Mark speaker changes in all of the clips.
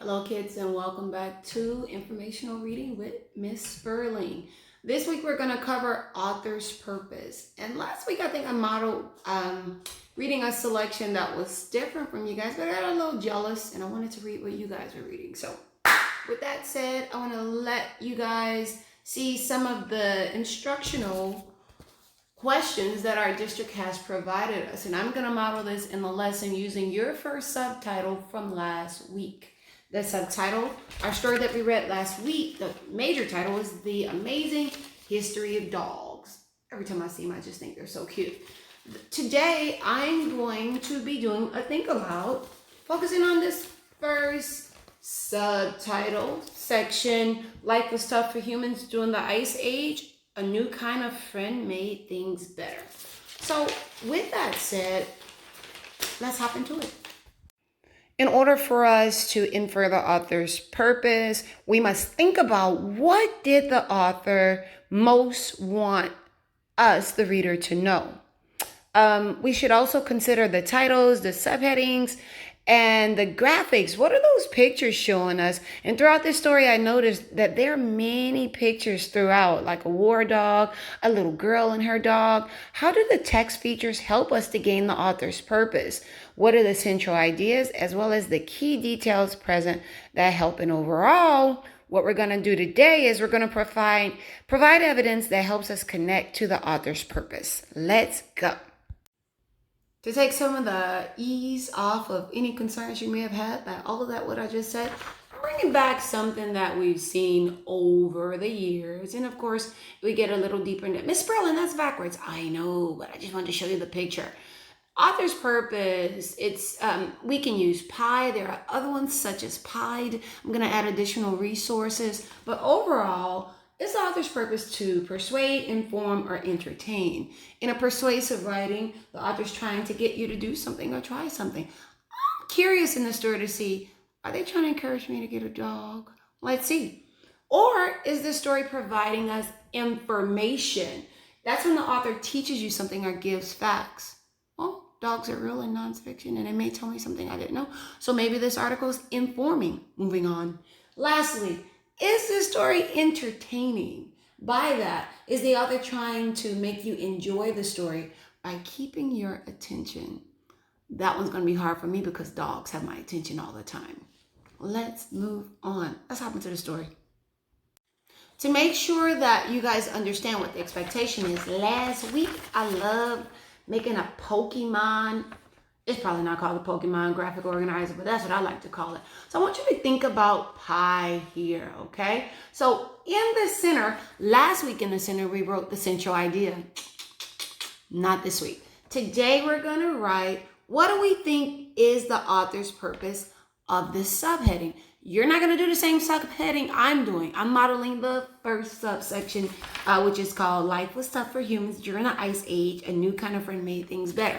Speaker 1: Hello kids and welcome back to Informational Reading with Miss Spurling. This week we're going to cover author's purpose. And last week I think I modeled reading a selection that was different from you guys, but I got a little jealous and I wanted to read what you guys were reading. So with that said, I want to let you guys see some of the instructional questions that our district has provided us. And I'm going to model this in the lesson using your first subtitle from last week. The subtitle, our story that we read last week, the major title is The Amazing History of Dogs. Every time I see them, I just think they're so cute. Today, I'm going to be doing a think aloud, focusing on this first subtitle section, Life Was Tough for Humans During the Ice Age. A new kind of friend made things better. So with that said, let's hop into it. In order for us to infer the author's purpose, we must think about what did the author most want us, the reader, to know. We should also consider the titles, the subheadings, and the graphics. What are those pictures showing us? And throughout this story, I noticed that there are many pictures throughout, like a war dog, a little girl and her dog. How do the text features help us to gain the author's purpose? What are the central ideas as well as the key details present that help? And overall, what we're going to do today is we're going to provide evidence that helps us connect to the author's purpose. Let's go. To take some of the ease off of any concerns you may have had by all of that, what I just said, I'm bringing back something that we've seen over the years. And of course, we get a little deeper into it. Miss Spurling, that's backwards. I know, but I just wanted to show you the picture. Author's purpose, we can use pie. There are other ones such as pied. I'm going to add additional resources. But overall, it's the author's purpose to persuade, inform, or entertain. In a persuasive writing, the author's trying to get you to do something or try something. I'm curious in the story to see, are they trying to encourage me to get a dog? Let's see. Or is this story providing us information? That's when the author teaches you something or gives facts. Well, dogs are real in nonfiction, and it may tell me something I didn't know. So maybe this article is informing. Moving on. Lastly, is this story entertaining? By that, is the author trying to make you enjoy the story by keeping your attention? That one's going to be hard for me because dogs have my attention all the time. Let's move on. Let's hop into the story. To make sure that you guys understand what the expectation is, last week I loved making a Pokemon. It's probably not called a Pokemon graphic organizer, but that's what I like to call it. So I want you to think about pie here, okay? So in the center, last week in the center, we wrote the central idea. Not this week. Today, we're going to write, what do we think is the author's purpose of this subheading? You're not going to do the same subheading I'm doing. I'm modeling the first subsection, which is called Life Was Tough for Humans During the Ice Age. A new kind of friend made things better.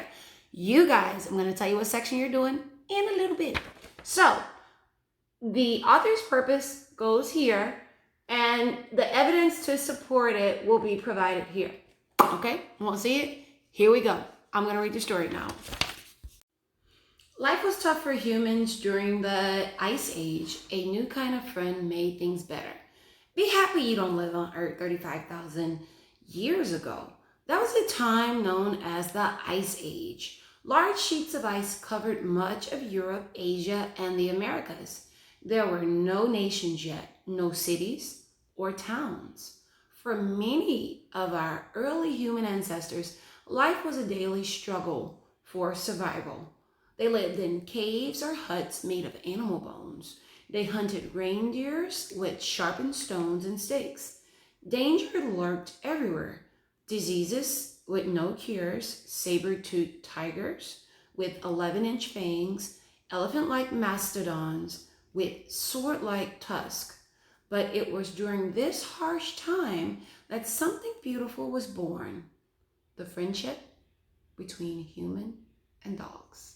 Speaker 1: You guys, I'm going to tell you what section you're doing in a little bit. So, the author's purpose goes here, and the evidence to support it will be provided here. Okay? Want to see it? Here we go. I'm going to read the story now. Life was tough for humans during the Ice Age. A new kind of friend made things better. Be happy you don't live on Earth 35,000 years ago. That was a time known as the Ice Age. Large sheets of ice covered much of Europe, Asia, and the Americas. There were no nations yet, no cities or towns. For many of our early human ancestors, life was a daily struggle for survival. They lived in caves or huts made of animal bones. They hunted reindeers with sharpened stones and sticks. Danger lurked everywhere. Diseases with no cures, saber-toothed tigers with 11-inch fangs, elephant-like mastodons with sword-like tusks. But it was during this harsh time that something beautiful was born, the friendship between human and dogs.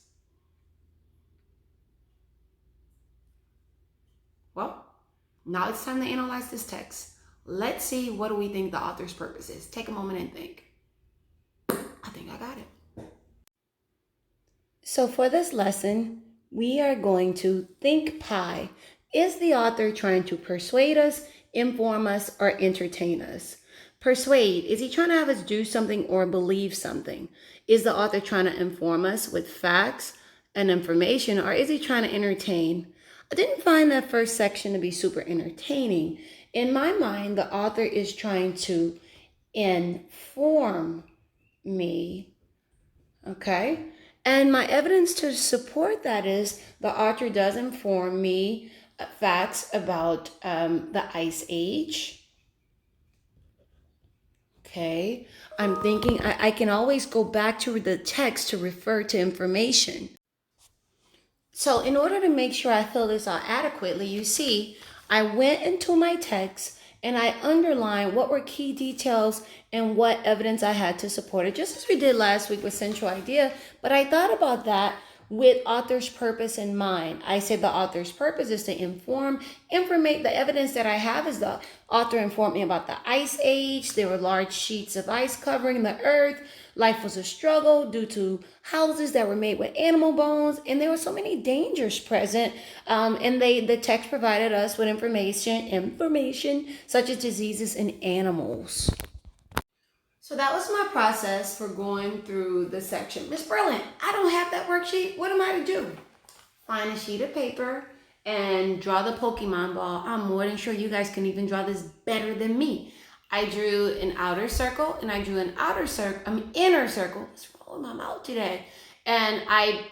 Speaker 1: Well, now it's time to analyze this text. Let's see, what do we think the author's purpose is? Take a moment and think. I think I got it. So for this lesson, we are going to think pie. Is the author trying to persuade us, inform us, or entertain us? Persuade, is he trying to have us do something or believe something? Is the author trying to inform us with facts and information, or is he trying to entertain? I didn't find that first section to be super entertaining. In my mind, the author is trying to inform me, okay? And my evidence to support that is the author does inform me facts about the Ice Age. Okay, I'm thinking I can always go back to the text to refer to information. So in order to make sure I fill this out adequately, you see, I went into my text and I underlined what were key details and what evidence I had to support it, just as we did last week with central idea. But I thought about that with author's purpose in mind. I said the author's purpose is to informate. The evidence that I have is the author informed me about the Ice Age. There were large sheets of ice covering the earth. Life was a struggle due to houses that were made with animal bones, and there were so many dangers present. And the text provided us with information such as diseases in animals. So that was my process for going through the section. Miss Berlin, I don't have that worksheet. What am I to do? Find a sheet of paper and draw the Pokemon ball. I'm more than sure you guys can even draw this better than me. I drew an outer circle and I drew an inner circle. What's wrong with my mouth today? And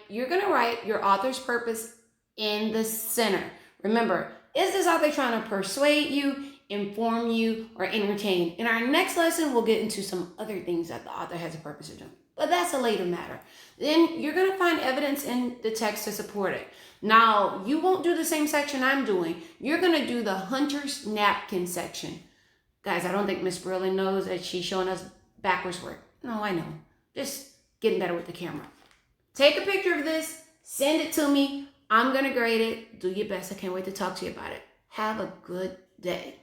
Speaker 1: you're gonna write your author's purpose in the center. Remember, is this author trying to persuade you, inform you, or entertain? In our next lesson, we'll get into some other things that the author has a purpose of doing, but that's a later matter. Then you're gonna find evidence in the text to support it. Now, you won't do the same section I'm doing. You're gonna do the hunter's napkin section. Guys, I don't think Miss Berlin knows that she's showing us backwards work. No, I know. Just getting better with the camera. Take a picture of this, send it to me. I'm gonna grade it. Do your best. I can't wait to talk to you about it. Have a good day.